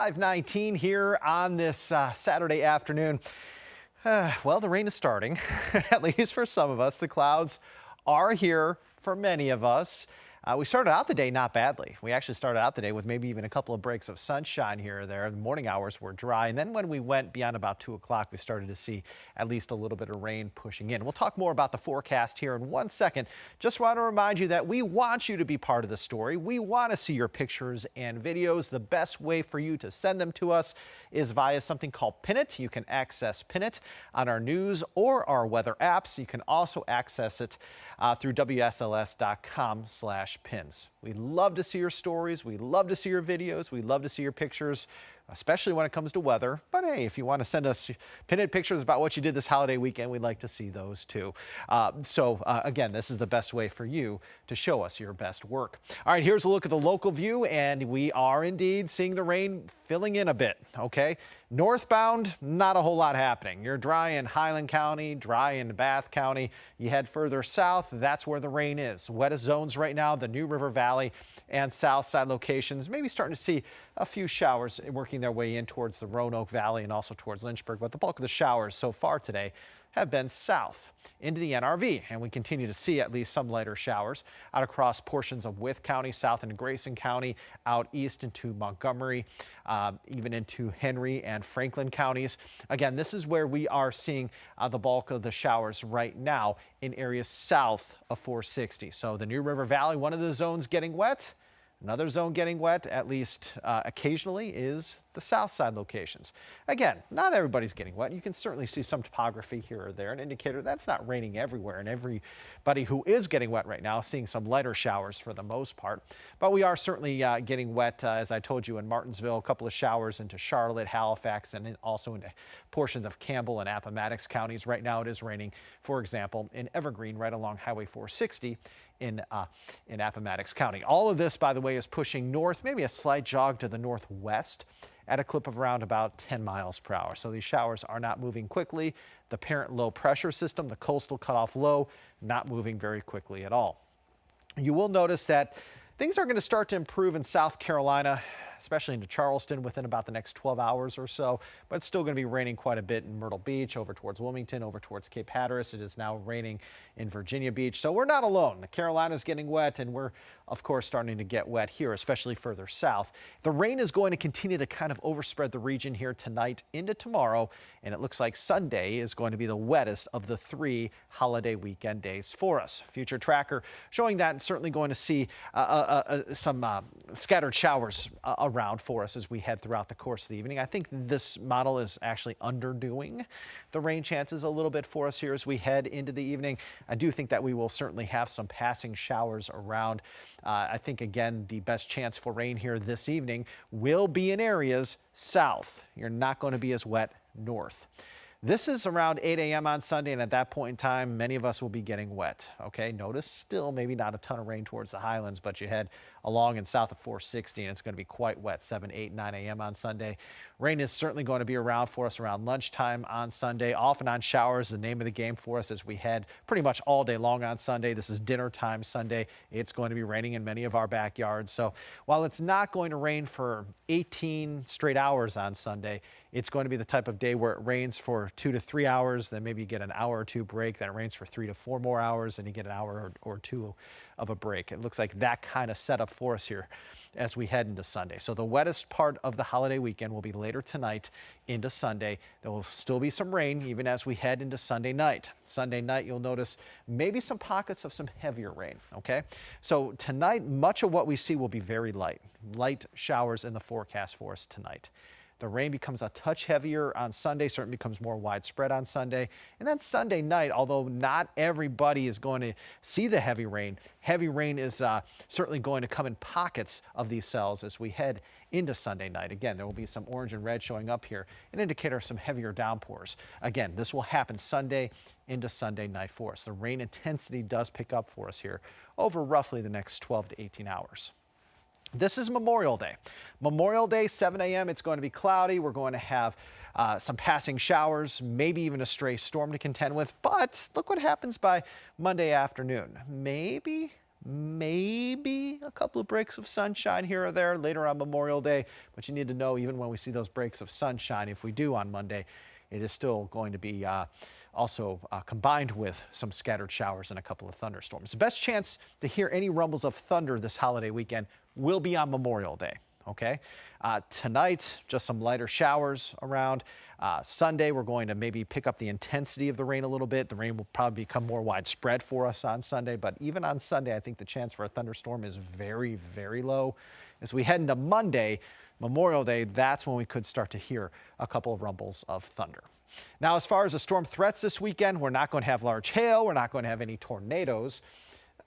5:19 here on this Saturday afternoon. Well, the rain is starting, at least for some of us. The clouds are here for many of us. We started out the day not badly. We actually started out the day with maybe even a couple of breaks of sunshine here or there. The morning hours were dry. And then when we went beyond about 2 o'clock, we started to see at least a little bit of rain pushing in. We'll talk more about the forecast here in 1 second. Just want to remind you that we want you to be part of the story. We want to see your pictures and videos. The best way for you to send them to us is via something called Pin It. You can access Pin It on our news or our weather apps. You can also access it through WSLS.com/pins. We love to see your stories. We love to see your videos. We love to see your pictures, especially when it comes to weather. But hey, if you want to send us pinned pictures about what you did this holiday weekend, we'd like to see those too. Again, this is the best way for you to show us your best work. All right, here's a look at the local view, and we are indeed seeing the rain filling in a bit, okay? Northbound, not a whole lot happening. You're dry in Highland County, dry in Bath County. You head further south, that's where the rain is. Wettest zones right now, the New River Valley and south side locations. Maybe starting to see a few showers working their way in towards the Roanoke Valley and also towards Lynchburg. But the bulk of the showers so far today have been south into the NRV, and we continue to see at least some lighter showers out across portions of Wythe County, south into Grayson County, out east into Montgomery, even into Henry and Franklin counties. Again, this is where we are seeing the bulk of the showers right now in areas south of 460. So the New River Valley, one of the zones getting wet. Another zone getting wet, at least occasionally, is the south side locations. Again, not everybody's getting wet. You can certainly see some topography here or there, an indicator that's not raining everywhere, and everybody who is getting wet right now seeing some lighter showers for the most part. But we are certainly getting wet, as I told you, in Martinsville, a couple of showers into Charlotte, Halifax, and also into portions of Campbell and Appomattox counties. Right now it is raining, for example, in Evergreen, right along Highway 460 in Appomattox County. All of this, by the way, is pushing north, maybe a slight jog to the northwest at a clip of around about 10 miles per hour. So these showers are not moving quickly. The parent low pressure system, the coastal cutoff low, not moving very quickly at all. You will notice that things are going to start to improve in South Carolina, especially into Charleston within about the next 12 hours or so, but it's still going to be raining quite a bit in Myrtle Beach, over towards Wilmington, over towards Cape Hatteras. It is now raining in Virginia Beach, so we're not alone. The Carolinas getting wet, and we're of course starting to get wet here, especially further south. The rain is going to continue to kind of overspread the region here tonight into tomorrow, and it looks like Sunday is going to be the wettest of the 3 holiday weekend days for us. Future tracker showing that certainly going to see some scattered showers around for us as we head throughout the course of the evening. I think this model is actually underdoing the rain chances a little bit for us here as we head into the evening. I do think that we will certainly have some passing showers around. I think, again, the best chance for rain here this evening will be in areas south. You're not going to be as wet north. This is around 8 a.m. on Sunday, and at that point in time, many of us will be getting wet. Okay, notice still maybe not a ton of rain towards the highlands, but you head along and south of 460, and it's going to be quite wet, 7, 8, 9 a.m. on Sunday. Rain is certainly going to be around for us around lunchtime on Sunday. Off and on showers, the name of the game for us as we head pretty much all day long on Sunday. This is dinner time Sunday. It's going to be raining in many of our backyards. So while it's not going to rain for 18 straight hours on Sunday, it's going to be the type of day where it rains for 2 to 3 hours, then maybe you get an hour or two break, then it rains for 3 to 4 more hours, and you get an hour or two of a break. It looks like that kind of setup for us here as we head into Sunday. So the wettest part of the holiday weekend will be later tonight into Sunday. There will still be some rain even as we head into Sunday night. Sunday night, you'll notice maybe some pockets of some heavier rain, okay? So tonight, much of what we see will be very light. Light showers in the forecast for us tonight. The rain becomes a touch heavier on Sunday, certainly becomes more widespread on Sunday. And then Sunday night, although not everybody is going to see the heavy rain is certainly going to come in pockets of these cells as we head into Sunday night. Again, there will be some orange and red showing up here, an indicator of some heavier downpours. Again, this will happen Sunday into Sunday night for us. The rain intensity does pick up for us here over roughly the next 12 to 18 hours. This is Memorial Day. Memorial Day, 7 a.m. It's going to be cloudy. We're going to have some passing showers, maybe even a stray storm to contend with. But look what happens by Monday afternoon. Maybe Maybe a couple of breaks of sunshine here or there later on Memorial Day, but you need to know even when we see those breaks of sunshine, if we do on Monday, it is still going to be also combined with some scattered showers and a couple of thunderstorms. The best chance to hear any rumbles of thunder this holiday weekend will be on Memorial Day. Okay, tonight, just some lighter showers around. Sunday, we're going to maybe pick up the intensity of the rain a little bit. The rain will probably become more widespread for us on Sunday, but even on Sunday, I think the chance for a thunderstorm is very, very low. As we head into Monday, Memorial Day, that's when we could start to hear a couple of rumbles of thunder. Now, as far as the storm threats this weekend, we're not going to have large hail. We're not going to have any tornadoes.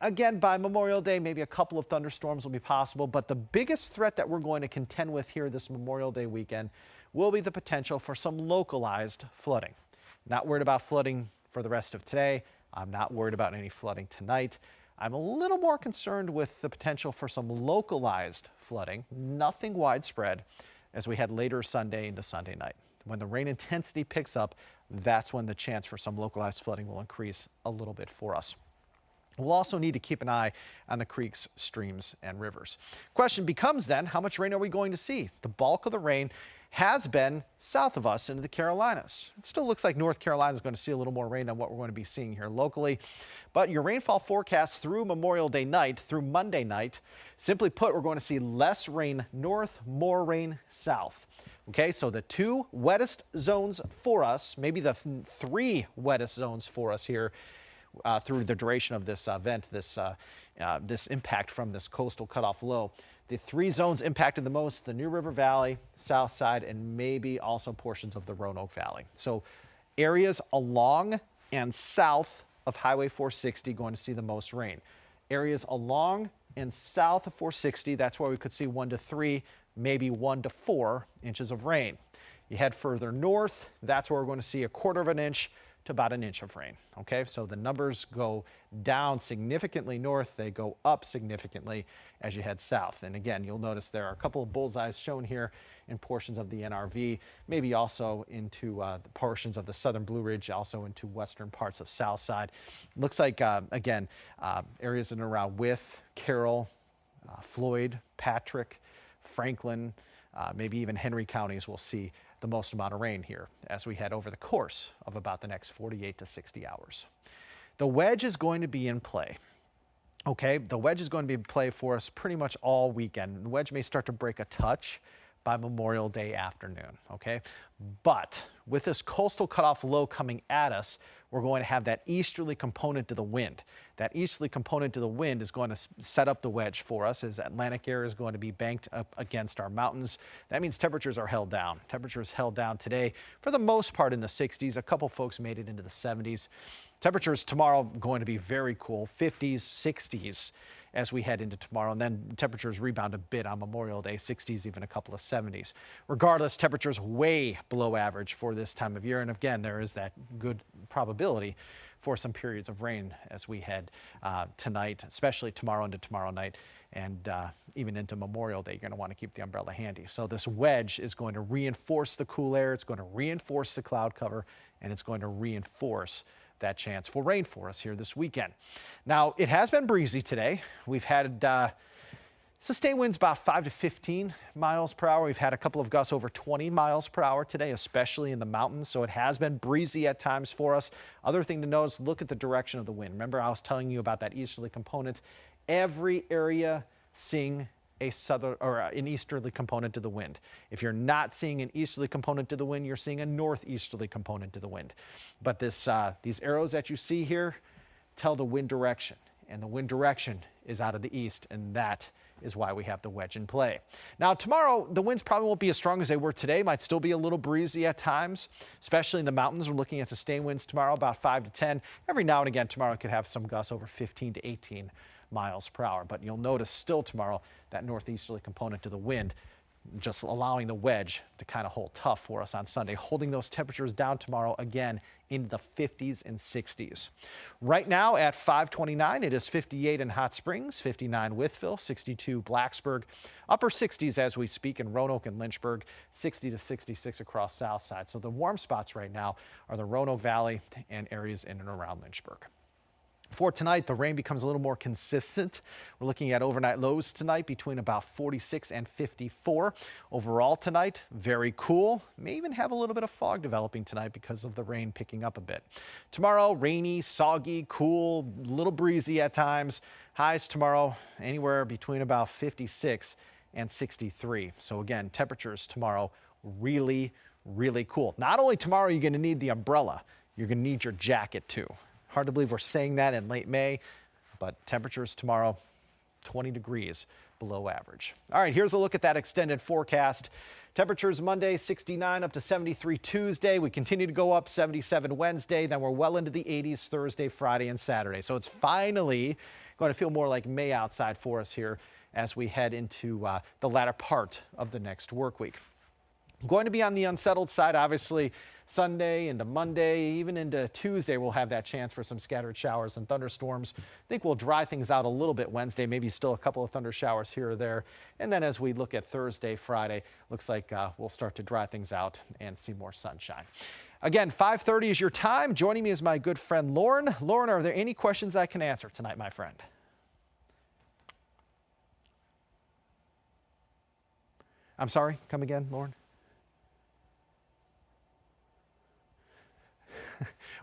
Again, by Memorial Day, maybe a couple of thunderstorms will be possible, but the biggest threat that we're going to contend with here this Memorial Day weekend will be the potential for some localized flooding. Not worried about flooding for the rest of today. I'm not worried about any flooding tonight. I'm a little more concerned with the potential for some localized flooding, nothing widespread, as we head later Sunday into Sunday night. When the rain intensity picks up, that's when the chance for some localized flooding will increase a little bit for us. We'll also need to keep an eye on the creeks, streams, and rivers. Question becomes then, how much rain are we going to see? The bulk of the rain has been south of us into the Carolinas. It still looks like North Carolina is going to see a little more rain than what we're going to be seeing here locally. But your rainfall forecast through Memorial Day night, through Monday night, simply put, we're going to see less rain north, more rain south. Okay, so the two wettest zones for us, maybe the three wettest zones for us here, through the duration of this event, this impact from this coastal cutoff low. The three zones impacted the most: the New River Valley, South Side, and maybe also portions of the Roanoke Valley. So areas along and south of Highway 460 going to see the most rain. Areas along and south of 460, that's where we could see 1 to 3, maybe 1 to 4 inches of rain. You head further north, that's where we're going to see 1/4 of an inch to about 1 inch of rain. Okay, so the numbers go down significantly north, they go up significantly as you head south. And again, you'll notice there are a couple of bullseyes shown here in portions of the NRV, maybe also into the portions of the southern Blue Ridge, also into western parts of South Side. Looks like, again, areas in and around Wythe, Carroll, Floyd, Patrick, Franklin, maybe even Henry counties will see the most amount of rain here as we head over the course of about the next 48 to 60 hours. The wedge is going to be in play. Okay, the wedge is going to be in play for us pretty much all weekend. The wedge may start to break a touch by Memorial Day afternoon, okay? But with this coastal cutoff low coming at us, we're going to have that easterly component to the wind. That easterly component to the wind is going to set up the wedge for us as Atlantic air is going to be banked up against our mountains. That means temperatures are held down. Temperatures held down today for the most part in the 60s. A couple folks made it into the 70s. Temperatures tomorrow going to be very cool, 50s, 60s as we head into tomorrow, and then temperatures rebound a bit on Memorial Day, 60s, even a couple of 70s. Regardless, temperatures way below average for this time of year, and again, there is that good probability for some periods of rain as we head tonight, especially tomorrow into tomorrow night, and even into Memorial Day. You're going to want to keep the umbrella handy. So this wedge is going to reinforce the cool air, it's going to reinforce the cloud cover, and it's going to reinforce that chance for rain for us here this weekend. Now, it has been breezy today. We've had sustained winds about 5 to 15 miles per hour. We've had a couple of gusts over 20 miles per hour today, especially in the mountains. So it has been breezy at times for us. Other thing to note is look at the direction of the wind. Remember, I was telling you about that easterly component. Every area seeing a southern or an easterly component to the wind. If you're not seeing an easterly component to the wind, you're seeing a northeasterly component to the wind. But these arrows that you see here tell the wind direction, and the wind direction is out of the east, and that is why we have the wedge in play. Now tomorrow, the winds probably won't be as strong as they were today. Might still be a little breezy at times, especially in the mountains. We're looking at sustained winds tomorrow about 5 to 10. Every now and again tomorrow could have some gusts over 15 to 18 miles per hour. But you'll notice still tomorrow that northeasterly component to the wind, just allowing the wedge to kind of hold tough for us on Sunday, holding those temperatures down tomorrow again into the 50s and 60s. Right now at 5:29, it is 58 in Hot Springs, 59 Wytheville, 62 Blacksburg, upper 60s as we speak in Roanoke and Lynchburg, 60 to 66 across South Side. So the warm spots right now are the Roanoke Valley and areas in and around Lynchburg. For tonight, the rain becomes a little more consistent. We're looking at overnight lows tonight between about 46 and 54. Overall tonight, very cool. May even have a little bit of fog developing tonight because of the rain picking up a bit. Tomorrow, rainy, soggy, cool, a little breezy at times. Highs tomorrow anywhere between about 56 and 63. So again, temperatures tomorrow really, really cool. Not only tomorrow, you're going to need the umbrella, you're going to need your jacket too. Hard to believe we're saying that in late May, but temperatures tomorrow, 20 degrees below average. All right, here's a look at that extended forecast. Temperatures Monday, 69 up to 73 Tuesday. We continue to go up 77 Wednesday. Then we're well into the 80s Thursday, Friday, and Saturday. So it's finally going to feel more like May outside for us here as we head into the latter part of the next work week. Going to be on the unsettled side, obviously. Sunday into Monday, even into Tuesday, we'll have that chance for some scattered showers and thunderstorms. I think we'll dry things out a little bit Wednesday, maybe still a couple of thunder showers here or there. And then as we look at Thursday, Friday, looks like we'll start to dry things out and see more sunshine. Again, 5:30 is your time. Joining me is my good friend Lauren. Lauren, are there any questions I can answer tonight, my friend? I'm sorry, come again, Lauren?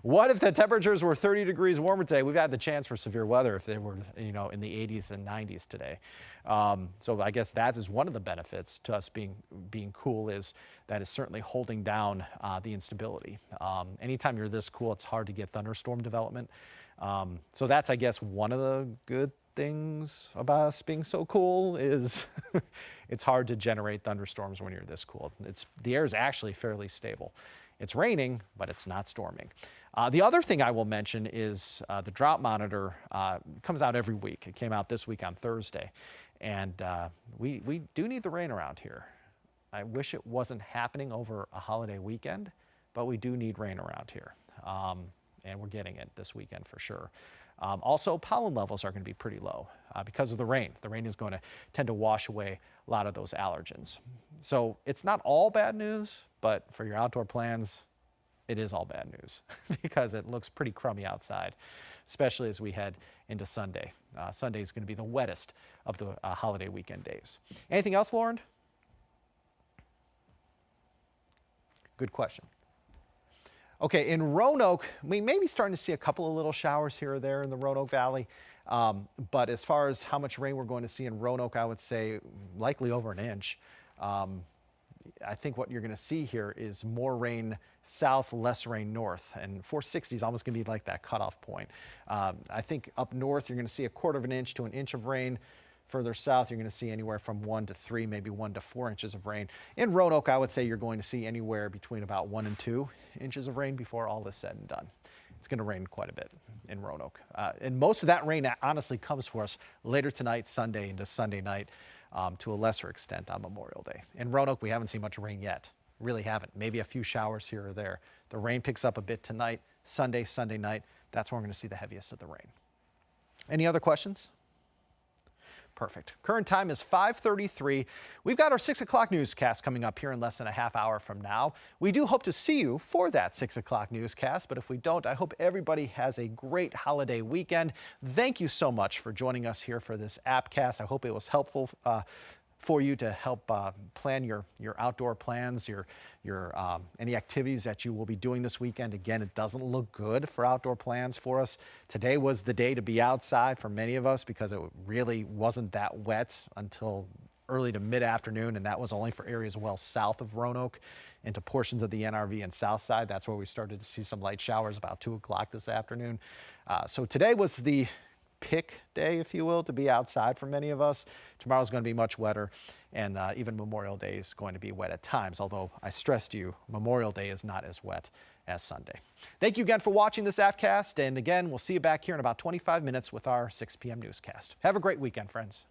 What if the temperatures were 30 degrees warmer today? We've had the chance for severe weather if they were, in the 80s and 90s today. So I guess that is one of the benefits to us being cool, is that is certainly holding down the instability. Anytime you're this cool, it's hard to get thunderstorm development. So that's, I guess, one of the good things about us being so cool is it's hard to generate thunderstorms when you're this cool. The air is actually fairly stable. It's raining, but it's not storming. The other thing I will mention is the drought monitor comes out every week. It came out this week on Thursday, and we do need the rain around here. I wish it wasn't happening over a holiday weekend, but we do need rain around here, and we're getting it this weekend for sure. Also, pollen levels are going to be pretty low because of the rain. The rain is going to tend to wash away a lot of those allergens. So it's not all bad news, but for your outdoor plans, it is all bad news because it looks pretty crummy outside, especially as we head into Sunday. Sunday is going to be the wettest of the holiday weekend days. Anything else, Lauren? Good question. Okay, in Roanoke, we may be starting to see a couple of little showers here or there in the Roanoke Valley. But as far as how much rain we're going to see in Roanoke, I would say likely over an inch. I think what you're going to see here is more rain south, less rain north. And 460 is almost going to be like that cutoff point. I think up north, you're going to see 1/4 of an inch to an inch of rain. Further south, you're going to see anywhere from 1 to 3, maybe 1 to 4 inches of rain. In Roanoke, I would say you're going to see anywhere between about 1 and 2 inches of rain before all is said and done. It's going to rain quite a bit in Roanoke. And most of that rain honestly comes for us later tonight, Sunday into Sunday night, to a lesser extent on Memorial Day. In Roanoke, we haven't seen much rain yet. Really haven't. Maybe a few showers here or there. The rain picks up a bit tonight, Sunday night. That's when we're going to see the heaviest of the rain. Any other questions? Perfect. Current time is 5:33. We've got our 6 o'clock newscast coming up here in less than a half hour from now. We do hope to see you for that 6 o'clock newscast, but if we don't, I hope everybody has a great holiday weekend. Thank you so much for joining us here for this Appcast. I hope it was helpful for you to help plan your outdoor plans, any activities that you will be doing this weekend. Again, it doesn't look good for outdoor plans for us. Today was the day to be outside for many of us because it really wasn't that wet until early to mid-afternoon, and that was only for areas well south of Roanoke into portions of the NRV and south side. That's where we started to see some light showers about 2 o'clock this afternoon. So today was the pick day, if you will, to be outside for many of us. Tomorrow's going to be much wetter, and even Memorial Day is going to be wet at times, although I stressed to you, Memorial Day is not as wet as Sunday. Thank you again for watching this Appcast, and again, we'll see you back here in about 25 minutes with our 6 p.m. newscast. Have a great weekend, friends.